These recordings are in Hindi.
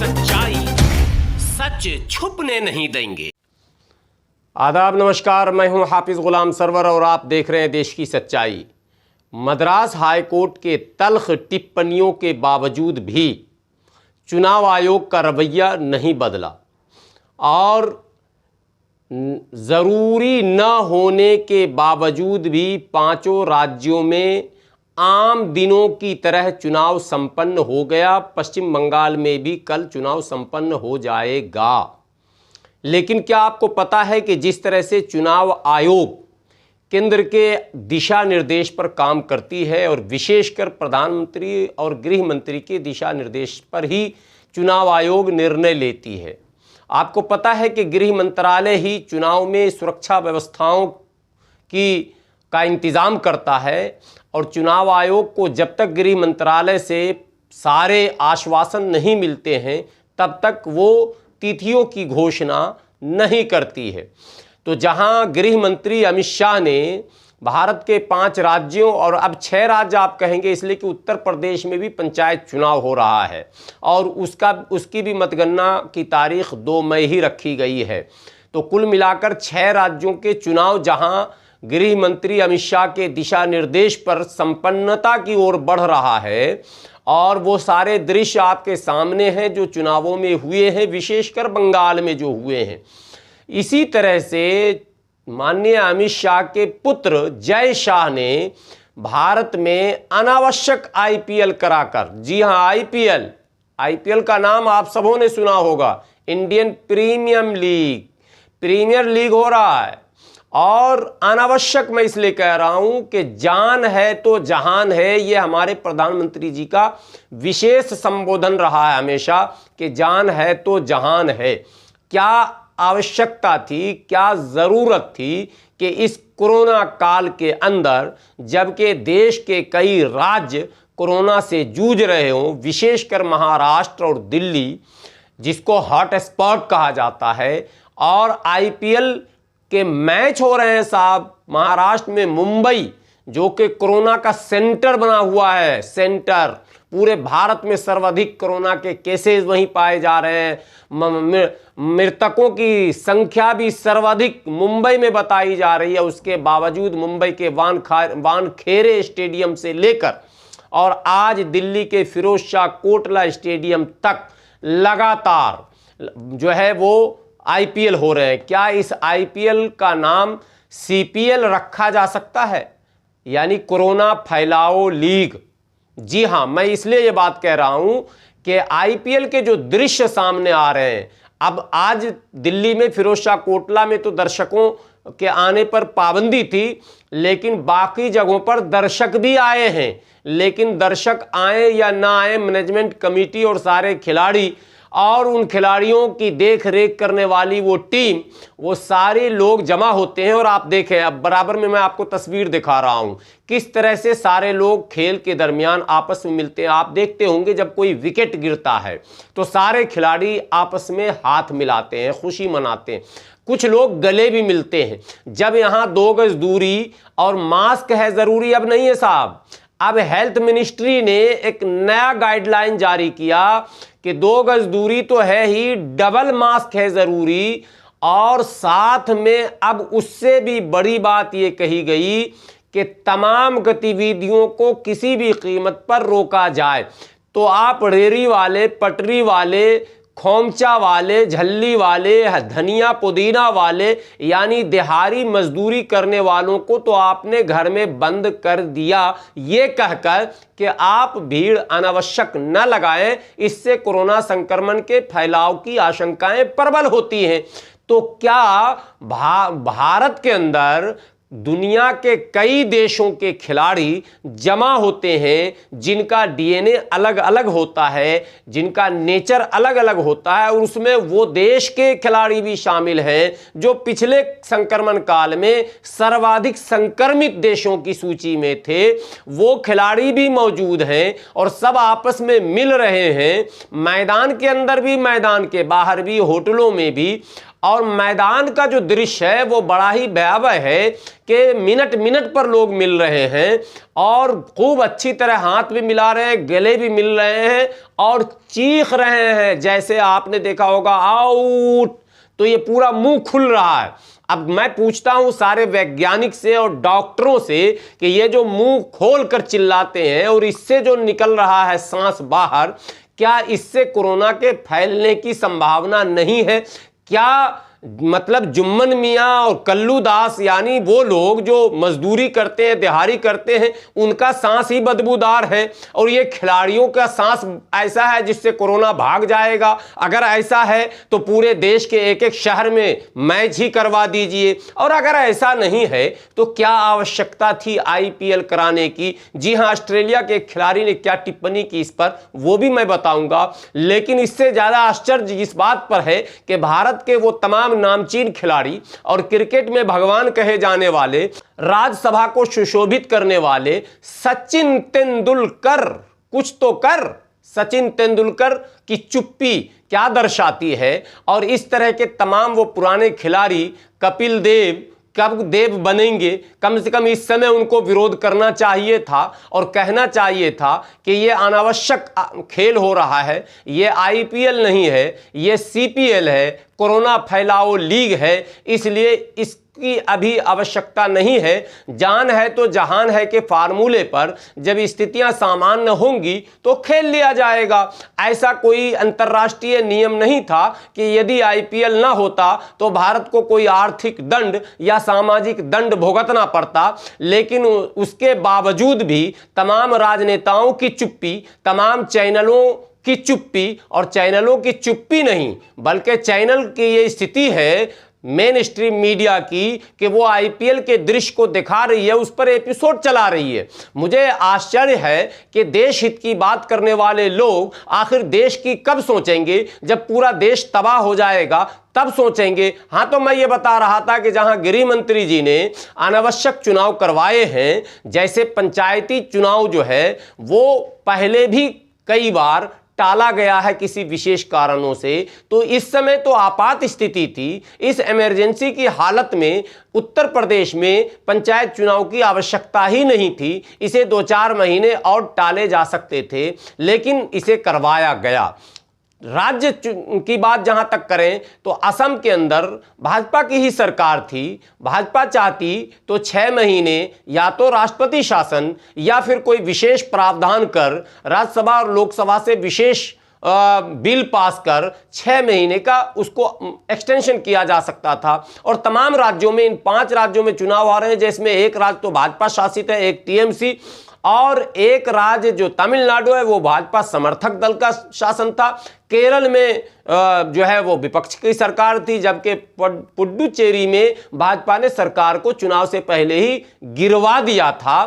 सच्चाई सच छुपने नहीं देंगे। आदाब, नमस्कार। मैं हूं हाफिज गुलाम सरवर और आप देख रहे हैं देश की सच्चाई। मद्रास हाई कोर्ट के तल्ख टिप्पणियों के बावजूद भी चुनाव आयोग का रवैया नहीं बदला और ज़रूरी न होने के बावजूद भी पांचों राज्यों में आम दिनों की तरह चुनाव संपन्न हो गया। पश्चिम बंगाल में भी कल चुनाव संपन्न हो जाएगा। लेकिन क्या आपको पता है कि जिस तरह से चुनाव आयोग केंद्र के दिशा निर्देश पर काम करती है और विशेषकर प्रधानमंत्री और गृह मंत्री के दिशा निर्देश पर ही चुनाव आयोग निर्णय लेती है। आपको पता है कि गृह मंत्रालय ही चुनाव में सुरक्षा व्यवस्थाओं का इंतज़ाम करता है और चुनाव आयोग को जब तक गृह मंत्रालय से सारे आश्वासन नहीं मिलते हैं तब तक वो तिथियों की घोषणा नहीं करती है। तो जहां गृह मंत्री अमित शाह ने भारत के 5 राज्यों और अब 6 राज्य आप कहेंगे इसलिए कि उत्तर प्रदेश में भी पंचायत चुनाव हो रहा है और उसकी भी मतगणना की तारीख 2 मई ही रखी गई है। तो कुल मिलाकर 6 राज्यों के चुनाव जहां गृह मंत्री अमित शाह के दिशा निर्देश पर संपन्नता की ओर बढ़ रहा है और वो सारे दृश्य आपके सामने हैं जो चुनावों में हुए हैं, विशेषकर बंगाल में जो हुए हैं। इसी तरह से माननीय अमित शाह के पुत्र जय शाह ने भारत में अनावश्यक आईपीएल कराकर, जी हां आईपीएल का नाम आप सबों ने सुना होगा, इंडियन प्रीमियर लीग हो रहा है। और अनावश्यक मैं इसलिए कह रहा हूं कि जान है तो जहान है, ये हमारे प्रधानमंत्री जी का विशेष संबोधन रहा है हमेशा कि जान है तो जहान है। क्या आवश्यकता थी, क्या ज़रूरत थी कि इस कोरोना काल के अंदर, जबकि देश के कई राज्य कोरोना से जूझ रहे हों, विशेषकर महाराष्ट्र और दिल्ली जिसको हॉट स्पॉट कहा जाता है, और आईपीएल के मैच हो रहे हैं साहब। महाराष्ट्र में मुंबई जो कि कोरोना का सेंटर बना हुआ है, सेंटर, पूरे भारत में सर्वाधिक कोरोना के केसेस वहीं पाए जा रहे हैं। मृतकों की संख्या भी सर्वाधिक मुंबई में बताई जा रही है। उसके बावजूद मुंबई के वानखेड़े स्टेडियम से लेकर और आज दिल्ली के फिरोज शाह कोटला स्टेडियम तक लगातार जो है वो आईपीएल हो रहे हैं। क्या इस आईपीएल का नाम सीपीएल रखा जा सकता है, यानी कोरोना फैलाओ लीग? जी हां, मैं इसलिए ये बात कह रहा हूं कि आईपीएल के जो दृश्य सामने आ रहे हैं, अब आज दिल्ली में फिरोज शाह कोटला में तो दर्शकों के आने पर पाबंदी थी, लेकिन बाकी जगहों पर दर्शक भी आए हैं। लेकिन दर्शक आए या ना आए, मैनेजमेंट कमेटी और सारे खिलाड़ी और उन खिलाड़ियों की देख रेख करने वाली वो टीम, वो सारे लोग जमा होते हैं। और आप देखें, अब बराबर में मैं आपको तस्वीर दिखा रहा हूं किस तरह से सारे लोग खेल के दरमियान आपस में मिलते हैं। आप देखते होंगे जब कोई विकेट गिरता है तो सारे खिलाड़ी आपस में हाथ मिलाते हैं, खुशी मनाते हैं, कुछ लोग गले भी मिलते हैं। जब यहां 2 गज दूरी और मास्क है जरूरी, अब नहीं है साहब। अब हेल्थ मिनिस्ट्री ने एक नया गाइडलाइन जारी किया कि 2 गज दूरी तो है ही, डबल मास्क है जरूरी। और साथ में अब उससे भी बड़ी बात यह कही गई कि तमाम गतिविधियों को किसी भी कीमत पर रोका जाए। तो आप रेहड़ी वाले, पटरी वाले, खोमचा वाले, झल्ली वाले, धनिया पुदीना वाले, यानी दिहाड़ी मजदूरी करने वालों को तो आपने घर में बंद कर दिया, ये कहकर कि आप भीड़ अनावश्यक न लगाएं, इससे कोरोना संक्रमण के फैलाव की आशंकाएं प्रबल होती हैं। तो क्या भारत के अंदर दुनिया के कई देशों के खिलाड़ी जमा होते हैं जिनका डीएनए अलग अलग होता है, जिनका नेचर अलग अलग होता है, और उसमें वो देश के खिलाड़ी भी शामिल हैं जो पिछले संक्रमण काल में सर्वाधिक संक्रमित देशों की सूची में थे। वो खिलाड़ी भी मौजूद हैं और सब आपस में मिल रहे हैं, मैदान के अंदर भी, मैदान के बाहर भी, होटलों में भी। और मैदान का जो दृश्य है वो बड़ा ही भयावह है कि मिनट मिनट पर लोग मिल रहे हैं और खूब अच्छी तरह हाथ भी मिला रहे हैं, गले भी मिल रहे हैं और चीख रहे हैं, जैसे आपने देखा होगा आउट, तो ये पूरा मुंह खुल रहा है। अब मैं पूछता हूं सारे वैज्ञानिक से और डॉक्टरों से कि ये जो मुंह खोल कर चिल्लाते हैं और इससे जो निकल रहा है सांस बाहर, क्या इससे कोरोना के फैलने की संभावना नहीं है? क्या मतलब जुम्मन मियाँ और कल्लू दास यानी वो लोग जो मजदूरी करते हैं, दिहाड़ी करते हैं, उनका सांस ही बदबूदार है और ये खिलाड़ियों का सांस ऐसा है जिससे कोरोना भाग जाएगा? अगर ऐसा है तो पूरे देश के एक एक शहर में मैच ही करवा दीजिए। और अगर ऐसा नहीं है तो क्या आवश्यकता थी आईपीएल कराने की? जी हाँ, ऑस्ट्रेलिया के खिलाड़ी ने क्या टिप्पणी की इस पर वो भी मैं बताऊंगा, लेकिन इससे ज्यादा आश्चर्य इस बात पर है कि भारत के वो तमाम नामचीन खिलाड़ी और क्रिकेट में भगवान कहे जाने वाले, राज्यसभा को सुशोभित करने वाले सचिन तेंदुलकर, कुछ तो कर, सचिन तेंदुलकर की चुप्पी क्या दर्शाती है। और इस तरह के तमाम वो पुराने खिलाड़ी, कपिल देव कब देव बनेंगे? कम से कम इस समय उनको विरोध करना चाहिए था और कहना चाहिए था कि ये अनावश्यक खेल हो रहा है, ये आईपीएल नहीं है, ये सीपीएल है, कोरोना फैलाओ लीग है, इसलिए इसकी अभी आवश्यकता नहीं है। जान है तो जहान है के फार्मूले पर जब स्थितियां सामान्य होंगी तो खेल लिया जाएगा। ऐसा कोई अंतर्राष्ट्रीय नियम नहीं था कि यदि आईपीएल ना होता तो भारत को कोई आर्थिक दंड या सामाजिक दंड भुगतना पड़ता, लेकिन उसके बावजूद भी तमाम राजनेताओं की चुप्पी, तमाम चैनलों की चुप्पी, और चैनलों की चुप्पी नहीं बल्कि चैनल की ये स्थिति है मेन स्ट्रीम मीडिया की कि वो आईपीएल के दृश्य को दिखा रही है, उस पर एपिसोड चला रही है। मुझे आश्चर्य है कि देश हित की बात करने वाले लोग आखिर देश की कब सोचेंगे? जब पूरा देश तबाह हो जाएगा तब सोचेंगे। हाँ, तो मैं ये बता रहा था कि जहां गृह मंत्री जी ने अनावश्यक चुनाव करवाए हैं, जैसे पंचायती चुनाव जो है वो पहले भी कई बार टाला गया है किसी विशेष कारणों से, तो इस समय तो आपात स्थिति थी। इस इमरजेंसी की हालत में उत्तर प्रदेश में पंचायत चुनाव की आवश्यकता ही नहीं थी, इसे 2-4 महीने और टाले जा सकते थे, लेकिन इसे करवाया गया। राज्य की बात जहां तक करें तो असम के अंदर भाजपा की ही सरकार थी। भाजपा चाहती तो 6 महीने या तो राष्ट्रपति शासन या फिर कोई विशेष प्रावधान कर राज्यसभा और लोकसभा से विशेष बिल पास कर 6 महीने का उसको एक्सटेंशन किया जा सकता था। और तमाम राज्यों में, इन 5 राज्यों में चुनाव आ रहे हैं, जिसमें एक राज्य तो भाजपा शासित है, एक टीएमसी, और एक राज्य जो तमिलनाडु है वो भाजपा समर्थक दल का शासन था। केरल में जो है वो विपक्ष की सरकार थी, जबकि पुडुचेरी में भाजपा ने सरकार को चुनाव से पहले ही गिरवा दिया था।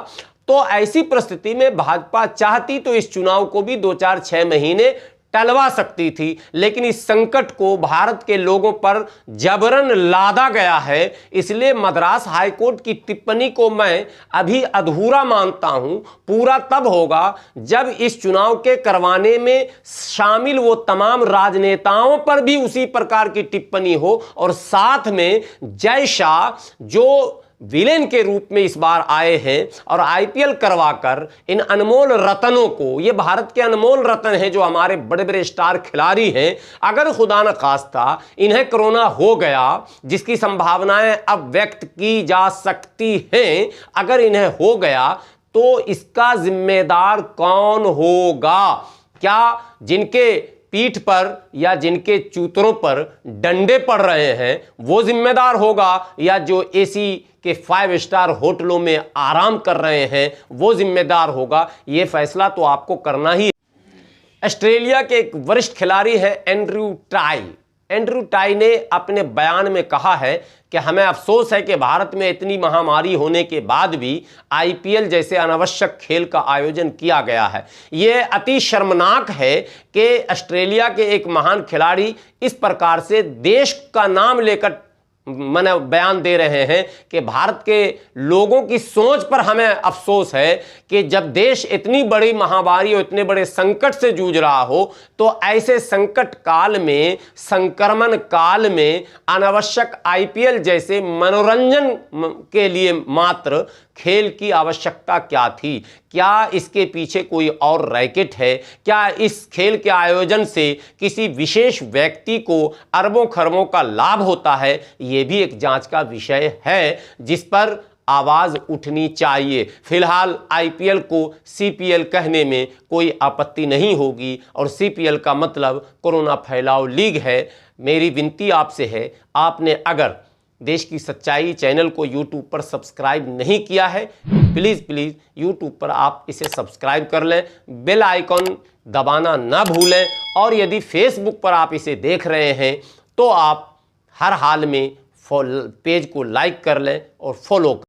तो ऐसी परिस्थिति में भाजपा चाहती तो इस चुनाव को भी 2-4-6 महीने टलवा सकती थी, लेकिन इस संकट को भारत के लोगों पर जबरन लादा गया है। इसलिए मद्रास हाईकोर्ट की टिप्पणी को मैं अभी अधूरा मानता हूं। पूरा तब होगा जब इस चुनाव के करवाने में शामिल वो तमाम राजनेताओं पर भी उसी प्रकार की टिप्पणी हो, और साथ में जय शाह जो विलेन के रूप में इस बार आए हैं और आईपीएल करवाकर इन अनमोल रत्नों को, ये भारत के अनमोल रत्न हैं जो हमारे बड़े बड़े स्टार खिलाड़ी हैं, अगर खुदा न खास्ता इन्हें कोरोना हो गया, जिसकी संभावनाएं अब व्यक्त की जा सकती हैं, अगर इन्हें हो गया तो इसका जिम्मेदार कौन होगा? क्या जिनके पीठ पर या जिनके चूतरों पर डंडे पड़ रहे हैं वो जिम्मेदार होगा, या जो एसी के 5 स्टार होटलों में आराम कर रहे हैं वो जिम्मेदार होगा? ये फैसला तो आपको करना ही है। ऑस्ट्रेलिया के एक वरिष्ठ खिलाड़ी हैं एंड्रयू टाई। एंड्रयू टाई ने अपने बयान में कहा है कि हमें अफसोस है कि भारत में इतनी महामारी होने के बाद भी आईपीएल जैसे अनावश्यक खेल का आयोजन किया गया है। यह अति शर्मनाक है कि ऑस्ट्रेलिया के एक महान खिलाड़ी इस प्रकार से देश का नाम लेकर मैंने बयान दे रहे हैं कि भारत के लोगों की सोच पर हमें अफसोस है कि जब देश इतनी बड़ी महामारी और इतने बड़े संकट से जूझ रहा हो तो ऐसे संकट काल में, संक्रमण काल में अनावश्यक आईपीएल जैसे मनोरंजन के लिए मात्र खेल की आवश्यकता क्या थी? क्या इसके पीछे कोई और रैकेट है? क्या इस खेल के आयोजन से किसी विशेष व्यक्ति को अरबों खरबों का लाभ होता है? यह भी एक जांच का विषय है जिस पर आवाज उठनी चाहिए। फिलहाल आईपीएल को सीपीएल कहने में कोई आपत्ति नहीं होगी और सीपीएल का मतलब कोरोना फैलाव लीग है। मेरी विनती आपसे है, आपने अगर देश की सच्चाई चैनल को यूट्यूब पर सब्सक्राइब नहीं किया है, प्लीज़ यूट्यूब पर आप इसे सब्सक्राइब कर लें, बेल आइकॉन दबाना ना भूलें और यदि फेसबुक पर आप इसे देख रहे हैं तो आप हर हाल में पेज को लाइक कर लें और फॉलो